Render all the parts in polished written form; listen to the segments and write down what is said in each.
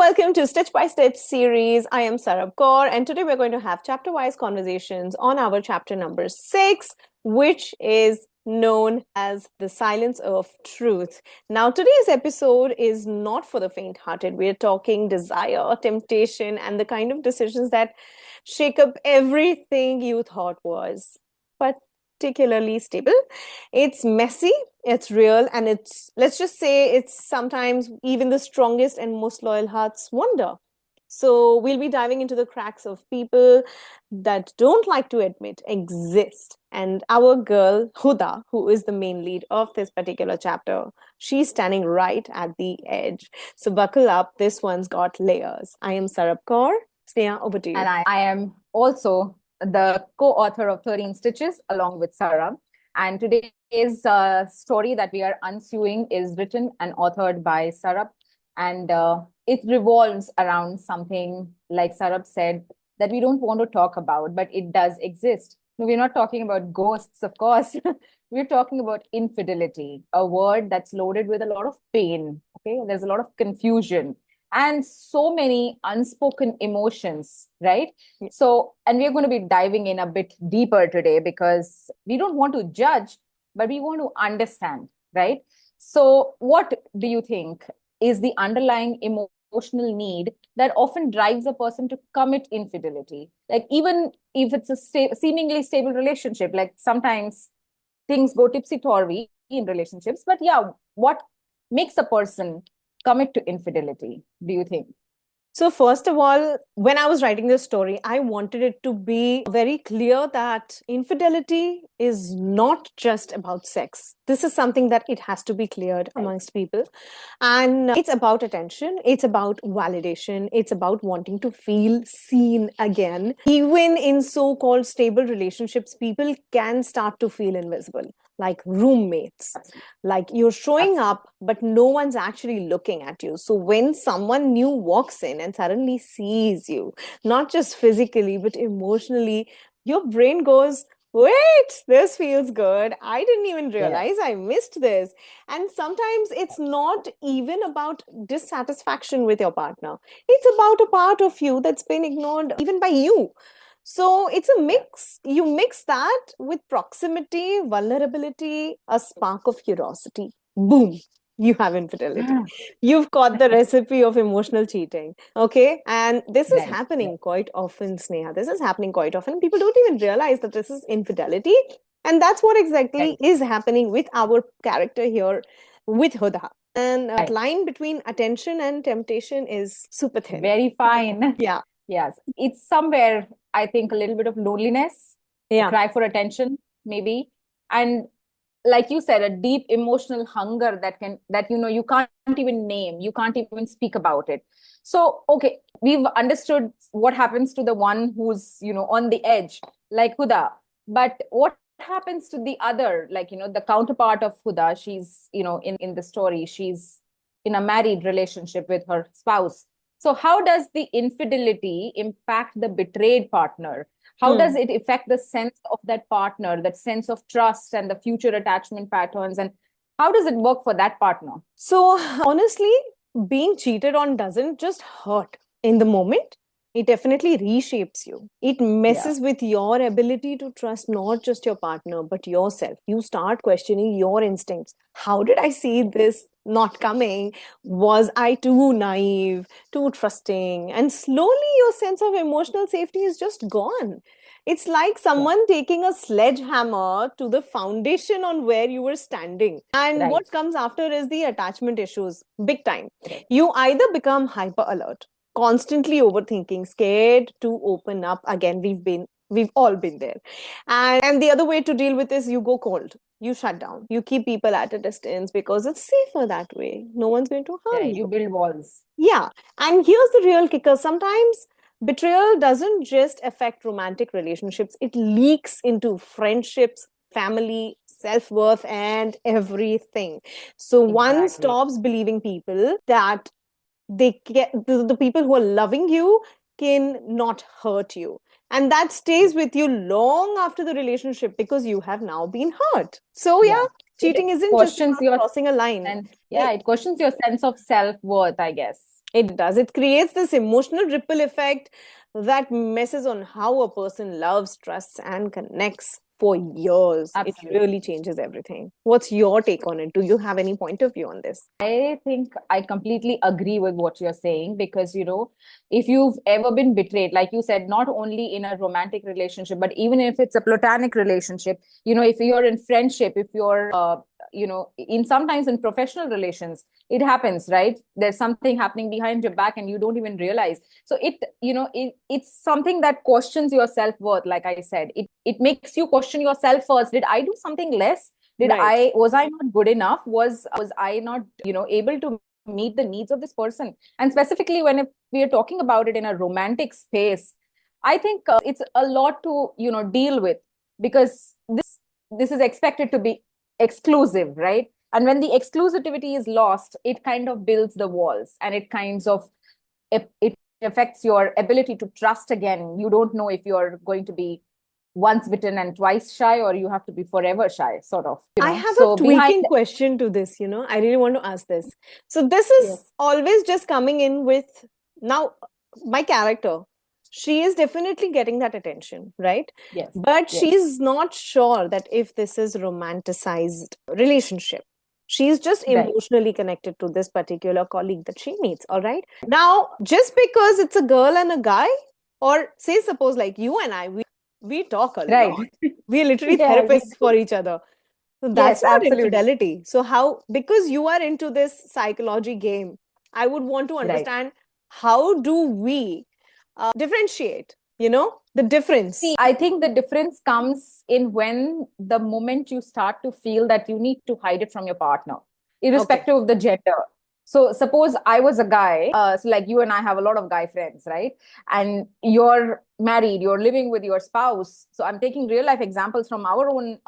welcome to Stitch by Stitch series. I am Sarab Kaur, and today we're going to have chapter-wise conversations on our chapter number 6, which is known as The Silence of Truth. Now, today's episode is not for the faint-hearted. We're talking desire, temptation, and the kind of decisions that shake up everything you thought was particularly stable. It's messy, it's real, and let's just say, it's sometimes even the strongest and most loyal hearts wonder. So, we'll be diving into the cracks of people that don't like to admit exist. And our girl, Huda, who is the main lead of this particular chapter, she's standing right at the edge. So, buckle up, this one's got layers. I am Sarab Kaur. Sneha, over to you. And I am also the co-author of 13 Stitches along with Sarah. And today's story that we are unsuing is written and authored by Sarab. And it revolves around something, like Sarab said, that we don't want to talk about, but it does exist. No, we're not talking about ghosts, of course. We're talking about infidelity, a word that's loaded with a lot of pain. Okay, there's a lot of confusion and so many unspoken emotions, right? So, and we're going to be diving in a bit deeper today because we don't want to judge, but we want to understand, right? So, what do you think is the underlying emotional need that often drives a person to commit infidelity? Like, even if it's a seemingly stable relationship, like sometimes things go tipsy-turvy in relationships, but yeah, what makes a person commit to infidelity, do you think? So, first of all, when I was writing this story, I wanted it to be very clear that infidelity is not just about sex. This is something that it has to be cleared amongst people. And it's about attention, it's about validation, it's about wanting to feel seen again. Even in so called stable relationships, people can start to feel invisible, like roommates. Like you're showing up, but no one's actually looking at you. So when someone new walks in and suddenly sees you, not just physically, but emotionally, your brain goes, wait, this feels good. I didn't even realize I missed this. And sometimes it's not even about dissatisfaction with your partner. It's about a part of you that's been ignored even by you. So it's a mix. You mix that with proximity, vulnerability, a spark of curiosity. Boom, you have infidelity. You've got the recipe of emotional cheating. Okay. And this is happening quite often, Sneha. This is happening quite often. People don't even realize that this is infidelity. And that's what exactly is happening with our character here with Huda. And that line between attention and temptation is super thin. Very fine. Yeah. Yes. It's somewhere, I think, a little bit of loneliness, a cry for attention, maybe. And like you said, a deep emotional hunger that you can't even name, you can't even speak about it. So, okay, we've understood what happens to the one who's, on the edge, like Huda. But what happens to the other, like, the counterpart of Huda? She's, in the story, she's in a married relationship with her spouse. So how does the infidelity impact the betrayed partner? How does it affect the sense of that partner, that sense of trust and the future attachment patterns? And how does it work for that partner? So honestly, being cheated on doesn't just hurt in the moment. It definitely reshapes you. It messes with your ability to trust not just your partner, but yourself. You start questioning your instincts. How did I see this not coming? Was I too naive, too trusting? And slowly your sense of emotional safety is just gone. It's like someone taking a sledgehammer to the foundation on where you were standing. And what comes after is the attachment issues, big time. You either become hyper alert, constantly overthinking, scared to open up again. We've all been there. And the other way to deal with this, you go cold. You shut down. You keep people at a distance because it's safer that way. No one's going to harm you. You build walls. Yeah. And here's the real kicker. Sometimes betrayal doesn't just affect romantic relationships, it leaks into friendships, family, self-worth, and everything. So one stops believing people that they get the people who are loving you can not hurt you, and that stays with you long after the relationship because you have now been hurt. So cheating isn't just about crossing a line. And it questions your sense of self-worth, I guess. It does. It creates this emotional ripple effect that messes on how a person loves, trusts, and connects for years. It Absolutely. really changes everything. What's your take on it? Do you have any point of view on this? I think I completely agree with what you're saying because, if you've ever been betrayed, like you said, not only in a romantic relationship, but even if it's a platonic relationship, if you're in friendship, if you're, in sometimes in professional relations, it happens, right? There's something happening behind your back and you don't even realize. So it's something that questions your self-worth. Like I said, it makes you question yourself first. Did I do something less? Right. Was I not good enough? Was I not able to meet the needs of this person? And specifically when if we are talking about it in a romantic space, I think it's a lot to deal with, because this is expected to be exclusive, right? And when the exclusivity is lost, it kind of builds the walls, and it kinds of it affects your ability to trust again. You don't know if you're going to be once bitten and twice shy, or you have to be forever shy, sort of, I have a so behind. tweaking question to this, I really want to ask this. So this Yes. is always just coming in with now my character. She is definitely getting that attention, right? Yes. But Yes. she's not sure that if this is romanticized relationship. She's just Right. emotionally connected to this particular colleague that she meets, all right? Now, just because it's a girl and a guy, or say suppose like you and I, we talk a Right. lot. We're literally Yeah, we therapists for do. each other. So that's Yes, not absolutely. infidelity. So how, because you are into this psychology game, I would want to Right. understand how do we differentiate, the difference. See, I think the difference comes in when the moment you start to feel that you need to hide it from your partner, Okay. irrespective of the gender. So, suppose I was a guy, so like you and I have a lot of guy friends, right? And you're married, you're living with your spouse. So, I'm taking real life examples from our own,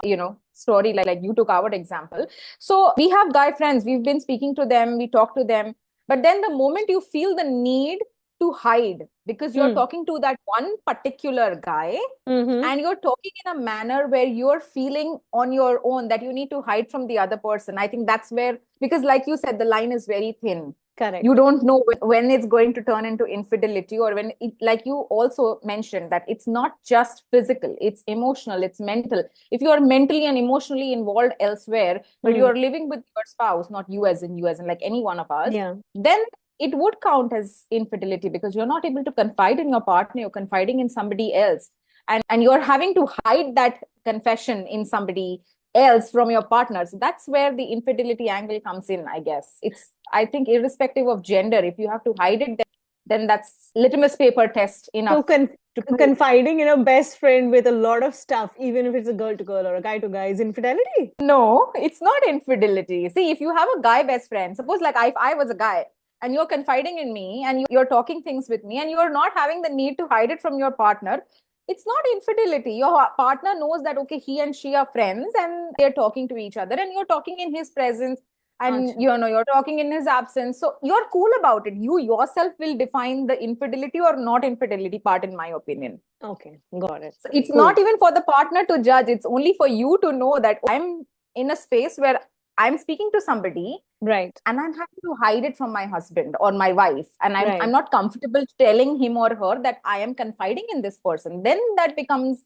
story, like you took our example. So, we have guy friends, we've been speaking to them, we talk to them. But then the moment you feel the need to hide, because you're Hmm. talking to that one particular guy, Mm-hmm. and you're talking in a manner where you're feeling on your own that you need to hide from the other person. I think that's where, because like you said, the line is very thin. You Correct. don't know when it's going to turn into infidelity, or when it, like you also mentioned, that it's not just physical, it's emotional, it's mental. If you are mentally and emotionally involved elsewhere, but Hmm. you're living with your spouse, not you as in like any one of us, Yeah. then it would count as infidelity, because you're not able to confide in your partner, you're confiding in somebody else, and you're having to hide that confession in somebody else from your partner. So that's where the infidelity angle comes in, I guess. It's, I think, irrespective of gender, if you have to hide it, then that's litmus paper test So enough to prove. confiding in a best friend with a lot of stuff, even if it's a girl to girl or a guy to guy, is infidelity. No, it's not infidelity. See, if you have a guy best friend, suppose like if I was a guy and you're confiding in me and you're talking things with me and you're not having the need to hide it from your partner, it's not infidelity. Your partner knows that, okay, he and she are friends and they're talking to each other and you're talking in his presence, and Acha. you're talking in his absence. So you're cool about it. You yourself will define the infidelity or not infidelity part, in my opinion. Okay, got it. So it's Cool. not even for the partner to judge. It's only for you to know that I'm in a space where I'm speaking to somebody Right, and I'm having to hide it from my husband or my wife. And I'm right, not comfortable telling him or her that I am confiding in this person. Then that becomes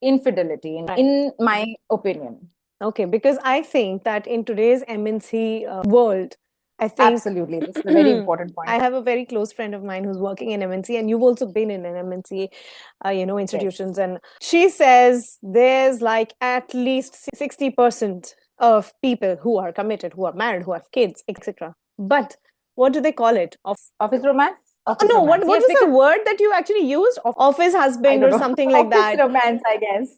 infidelity, right. in my opinion. Okay, because I think that in today's MNC world, I think Absolutely. This is a very I important point. have a very close friend of mine who's working in MNC, and you've also been in an MNC, Yes. institutions. And she says there's like at least 60% of people who are committed, who are married, who have kids, etc. But what do they call it? Office romance? Office No, what romance. what Yes, was the because word that you actually used? Office I husband don't or know. something like Office that. romance, I guess.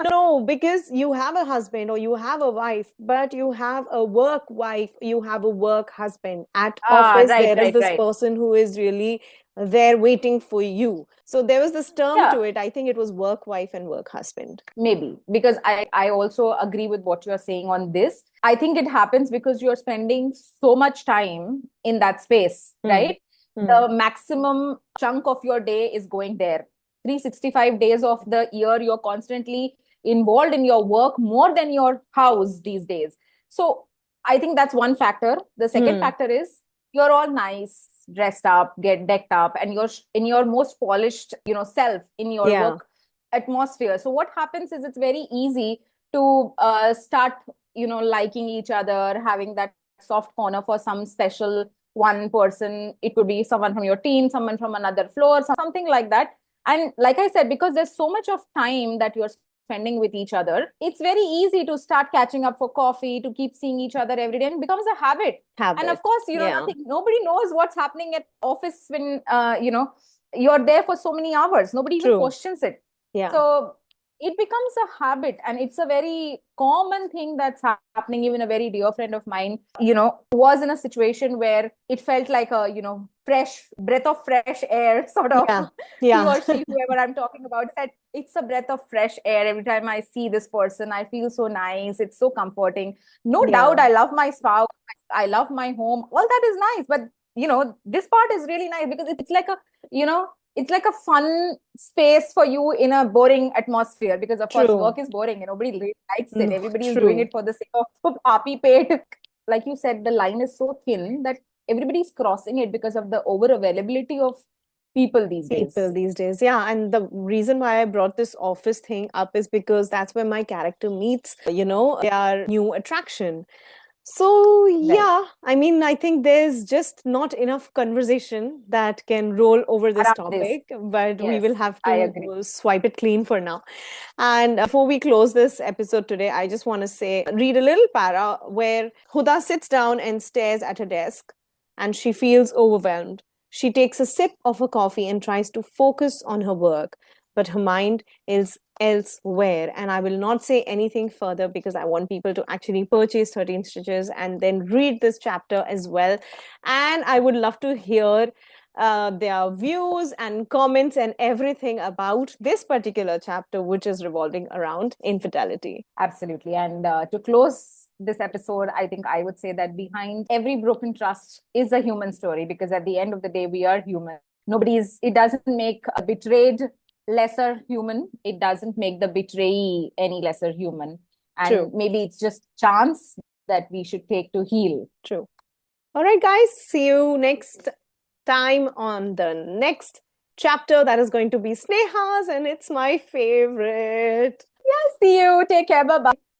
No, because you have a husband or you have a wife, but you have a work wife, you have a work husband. At Ah, office, right, there is right, this right. person who is really there waiting for you. So there was this term Yeah. to it. I think it was work wife and work husband. Maybe, because I also agree with what you're saying on this. I think it happens because you're spending so much time in that space, Hmm. right? Hmm. The maximum chunk of your day is going there. 365 days of the year, you're constantly involved in your work more than your house these days. So I think that's one factor. The second Hmm. factor is you're all nice. dressed up, get decked up, and you're in your most polished, self in your Yeah. work atmosphere. So what happens is it's very easy to start, liking each other, having that soft corner for some special one person. It could be someone from your team, someone from another floor, something like that. And like I said, because there's so much of time that you're spending with each other, it's very easy to start catching up for coffee, to keep seeing each other every day, and it becomes a habit. And of Habit. course, Yeah. nobody knows what's happening at office when, you're there for so many hours. Nobody even True. questions it. Yeah. So it becomes a habit, and it's a very common thing that's happening. Even a very dear friend of mine, was in a situation where it felt like a, fresh breath of fresh air, sort of. Yeah. He Yeah. or she, whoever I'm talking about, said it's a breath of fresh air. Every time I see this person, I feel so nice. It's so comforting. No doubt, Yeah. I love my spouse. I love my home. All that is nice. But, this part is really nice because it's like a, it's like a fun space for you in a boring atmosphere, because of course True. work is boring and nobody really likes it. No, Everybody is doing true. it for the sake of happy paid. Like you said, the line is so thin that everybody's crossing it because of the over availability of people these People days. these days. Yeah. And the reason why I brought this office thing up is because that's where my character meets, their new attraction. So, Right. yeah, I mean, I think there's just not enough conversation that can roll over this Around this. topic, but we Yes, will have I to agree. swipe it clean for now. And before we close this episode today, I just want to read a little para where Huda sits down and stares at her desk and she feels overwhelmed. She takes a sip of her coffee and tries to focus on her work, but her mind is elsewhere. And I will not say anything further because I want people to actually purchase 13 Stitches and then read this chapter as well. And I would love to hear their views and comments and everything about this particular chapter, which is revolving around infidelity. Absolutely. And to close this episode, I think I would say that behind every broken trust is a human story, because at the end of the day, we are human. It doesn't make a betrayed lesser human. It doesn't make the betrayee any lesser human. And True, maybe it's just chance that we should take to heal. true. All right, guys, see you next time on the next chapter that is going to be Sneha's, and it's my favorite. See you. Take care. Bye bye.